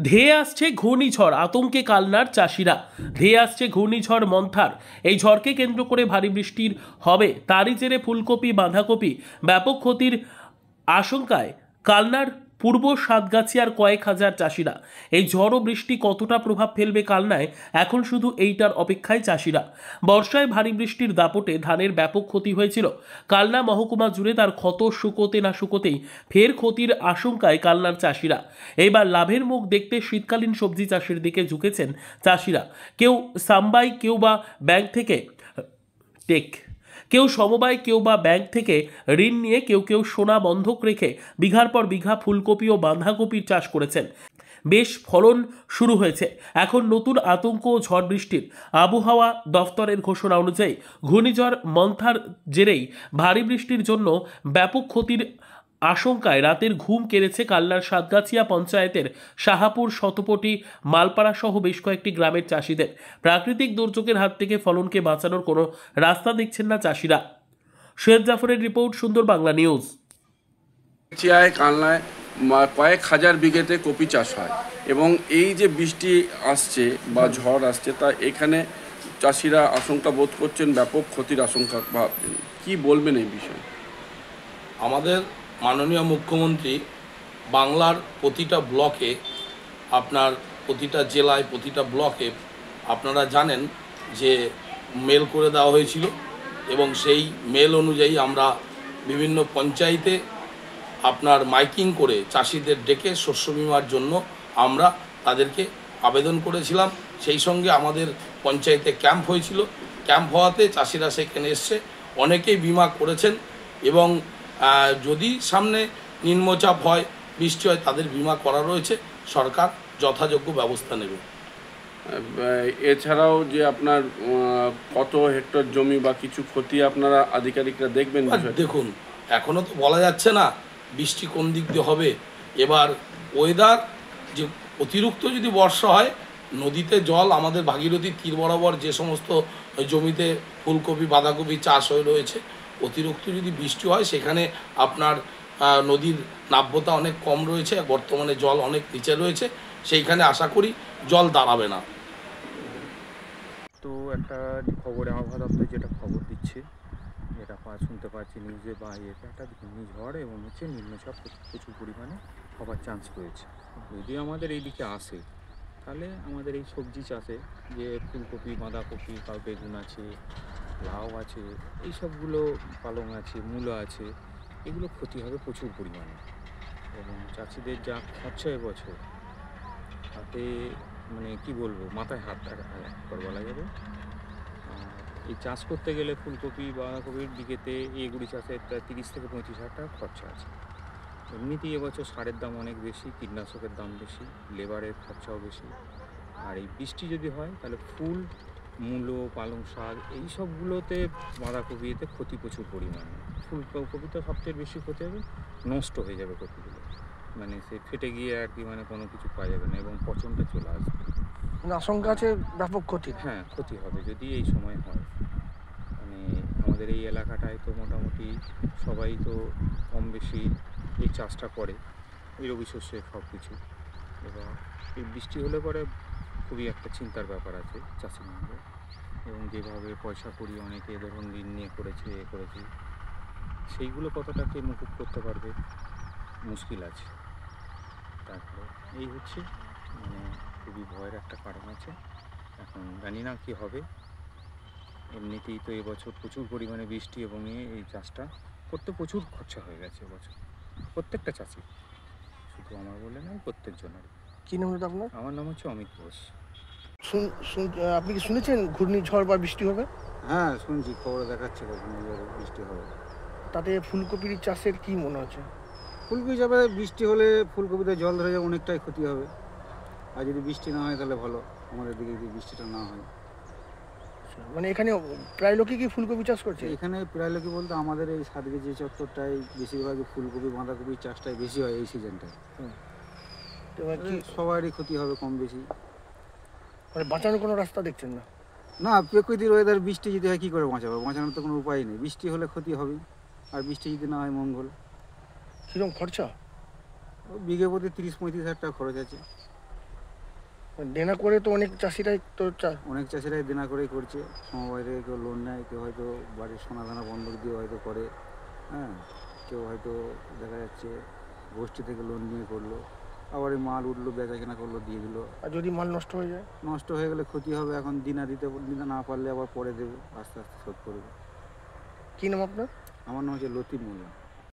ধেয়ে আসছে ঘূর্ণিঝড়, আতঙ্কে কালনার চাষিরা। ধেয়ে আসছে ঘূর্ণিঝড় মন্থার। এই ঝড়কে কেন্দ্র করে ভারী বৃষ্টির হবে, তারই জেরে ফুলকপি বাঁধাকপি ব্যাপক ক্ষতির আশঙ্কায় কালনার পূর্ব সাতগাছিয়ার কয়েক হাজার চাষিরা। এই ঝড় ও বৃষ্টি কতটা প্রভাব ফেলবে কালনায়, এখন শুধু এইটার অপেক্ষায় চাষিরা। বর্ষায় ভারী বৃষ্টির দাপটে ধানের ব্যাপক ক্ষতি হয়েছিল কালনা মহকুমা জুড়ে, তার ক্ষত শুকোতে না শুকোতেই ফের ক্ষতির আশঙ্কায় কালনার চাষিরা। এইবার লাভের মুখ দেখতে শীতকালীন সবজি চাষের দিকে ঝুঁকেছেন চাষিরা। কেউ সাম্বাই, কেউ বা ব্যাংক থেকে কেউ সমবায়, কেউ বা ব্যাংক থেকে ঋণ নিয়ে, কেউ কেউ সোনা বন্ধক রেখে বিঘার পর বিঘা ফুলকপি ও বাঁধাকপির চাষ করেছেন। বেশ ফলন শুরু হয়েছে। এখন নতুন আতঙ্ক ও ঝড় বৃষ্টির। আবহাওয়া দফতরের ঘোষণা অনুযায়ী ঘূর্ণিঝড় মন্থার জেরেই ভারী বৃষ্টির জন্য ব্যাপক ক্ষতির আশঙ্কায় রাতের ঘুম কেড়েছে কালনার সাতগাছিয়া পঞ্চায়েতের শাহাপুর, শতপটি, মালপাড়া সহ বেশ কয়েকটি গ্রামের চাষিদের। প্রাকৃতিক দুর্যোগের হাত থেকে ফলনকে বাঁচানোর কোনো রাস্তা দেখছেন না চাষিরা। সৈয়দ জাফরের রিপোর্ট, সুন্দর বাংলা নিউজ। কালনায় কয়েক হাজার বিঘেতে কপি চাষ হয় এবং এই যে বৃষ্টি আসছে বা ঝড় আসছে, তা এখানে চাষিরা আশঙ্কা বোধ করছেন, ব্যাপক ক্ষতির আশঙ্কা। বা কি বলবেন এই বিষয়ে? আমাদের মাননীয় মুখ্যমন্ত্রী বাংলার প্রতিটা ব্লকে, আপনার প্রতিটা জেলায়, প্রতিটা ব্লকে আপনারা জানেন যে মেল করে দেওয়া হয়েছিল এবং সেই মেল অনুযায়ী আমরা বিভিন্ন পঞ্চায়েতে আপনার মাইকিং করে চাষিদের ডেকে শস্য বিমার জন্য আমরা তাদেরকে আবেদন করেছিলাম। সেই সঙ্গে আমাদের পঞ্চায়েতে ক্যাম্প হয়েছিল। ক্যাম্প হওয়াতে চাষিরা সেখানে এসছে, অনেকেই বিমা করেছেন এবং যদি সামনে নিম্নচাপ হয়, বৃষ্টি হয়, তাদের বিমা করা রয়েছে। সরকার যথাযোগ্য ব্যবস্থা নেবে। এছাড়াও যে আপনার কত হেক্টর জমি বা কিছু ক্ষতি আপনারা আধিকারিকরা দেখবেন? দেখুন, এখনও তো বলা যাচ্ছে না বৃষ্টি কোন দিক দিয়ে হবে। এবার ওয়েদার যে অতিরিক্ত যদি বর্ষা হয়, নদীতে জল, আমাদের ভাগীরথী তীর বরাবর যে সমস্ত জমিতে ফুলকপি বাঁধাকপি চাষ হয়ে রয়েছে, অতিরিক্ত যদি বৃষ্টি হয় সেখানে আপনার নদীর নাব্যতা অনেক কম রয়েছে, বর্তমানে জল অনেক নিচে রয়েছে, সেইখানে আশা করি জল দাঁড়াবে না। তো একটা খবরে আবহাওয়া দপ্তর যেটা খবর দিচ্ছে, যেটা শুনতে পাচ্ছি নিউজে বা ইয়েতে, একটা ঘূর্ণিঝড় এবং নিম্নচাপ প্রচুর পরিমাণে হবার চান্স রয়েছে। যদি আমাদের এই দিকে আসে, তাহলে আমাদের এই সবজি চাষে যে ফুলকপি বাঁধাকপি বা বেগুন আছে, লাউ আছে, এই সবগুলো, পালং আছে, মূলো আছে, এগুলো ক্ষতি হবে প্রচুর পরিমাণে। এবং চাষিদের যা খরচা এবছর, তাতে মানে কি বলবো, মাথায় হাত একবার বলা যাবে। এই চাষ করতে গেলে ফুলকপি বাঁধাকপির দিকেতে এগুলি চাষে প্রায় 30 থেকে 35 হাজার টাকা খরচা আছে। এমনিতেই এবছর সারের দাম অনেক বেশি, কীটনাশকের দাম বেশি, লেবারের খরচাও বেশি। আর এই বৃষ্টি যদি হয়, তাহলে ফুল, মূলো, পালং শাক, এই সবগুলোতে, বাঁধাকপিতে ক্ষতি প্রচুর পরিমাণে। ফুলকপিতে সবচেয়ে বেশি ক্ষতি হবে, নষ্ট হয়ে যাবে কপিগুলো, মানে সে ফেটে গিয়ে আর কি, মানে কোনো কিছু পাওয়া যাবে না এবং পচনটা চলে আসবে। আশঙ্কা আছে ব্যাপক ক্ষতি। হ্যাঁ, ক্ষতি হবে যদি এই সময় হয়। মানে আমাদের এই এলাকাটায় তো মোটামুটি সবাই তো কম বেশি এই চাষটা করে, এই রবি শস্যের সব কিছু। এবার এই বৃষ্টি হলে পরে খুবই একটা চিন্তার ব্যাপার আছে চাষির মধ্যে। এবং যেভাবে পয়সা করি অনেকে ধরুন ঋণ নিয়ে করেছে, সেইগুলো কতটাকে মুকুব করতে পারবে, মুশকিল আছে। তারপরে এই হচ্ছে, মানে খুবই ভয়ের একটা কারণ আছে। এখন জানি না কি হবে। এমনিতেই তো এবছর প্রচুর পরিমাণে বৃষ্টি এবং এই চাষটা করতে প্রচুর খরচা হয়ে গেছে এবছর, প্রত্যেকটা চাষি, শুধু আমার বলে নয়, প্রত্যেক জনের। কি নাম হলো আপনার? আমার নাম হচ্ছে অমিত ঘোষ। আপনি কি শুনেছেন ঘূর্ণিঝড় বা বৃষ্টি হবে? হ্যাঁ, শুনছি, খবরে দেখাচ্ছে ঘূর্ণিঝড় বৃষ্টি হবে। তাতে ফুলকপির চাষের কি মনে হচ্ছে? ফুলকপি যাবে, বৃষ্টি হলে ফুলকপিতে জল ধরে যাবে, অনেকটাই ক্ষতি হবে। আর যদি বৃষ্টি না হয় তাহলে ভালো, আমাদের দিকে যদি বৃষ্টিটা না হয়। মানে এখানে প্রায় লোকই কি ফুলকপি চাষ করছে? এখানে প্রায় লোকই বলতে আমাদের এই সাতগে যে চত্বরটাই বেশিরভাগই ফুলকপি বাঁধাকপির চাষটাই বেশি হয় এই সিজনটায়। তো সবারই ক্ষতি হবে কম বেশি। মানে বাঁচানোর কোনো রাস্তা দেখছেন না? না, প্রকৃতির ওয়েদার, বৃষ্টি যদি হয় কী করে বাঁচাবো? বাঁচানোর তো কোনো উপায় নেই। বৃষ্টি হলে ক্ষতি হবেই, আর বৃষ্টি যদি না হয় মঙ্গল। কীরকম খরচা? বিঘে প্রতি 30-35 হাজার টাকা খরচ আছে। দেনা করে তো অনেক চাষিরাই তো অনেক চাষিরাই দেনা করেই করছে, সমবায় থেকে কেউ লোন নেয়, কেউ হয়তো বাড়ির সোনা দানা বন্ধক দিয়ে হয়তো করে, হ্যাঁ, কেউ হয়তো দেখা যাচ্ছে গোষ্ঠী থেকে লোন নিয়ে করলো, আবার এই মাল উঠলো বেচা কেনা করলো দিয়ে দিল। আর যদি মাল নষ্ট হয়ে যায়? নষ্ট হয়ে গেলে ক্ষতি হবে, এখন দিতে না পারলে আবার পরে দেবে, আস্তে আস্তে শোধ করবে। কী নাম আপনার? আমার নাম হচ্ছে লতিফ মোল্লা।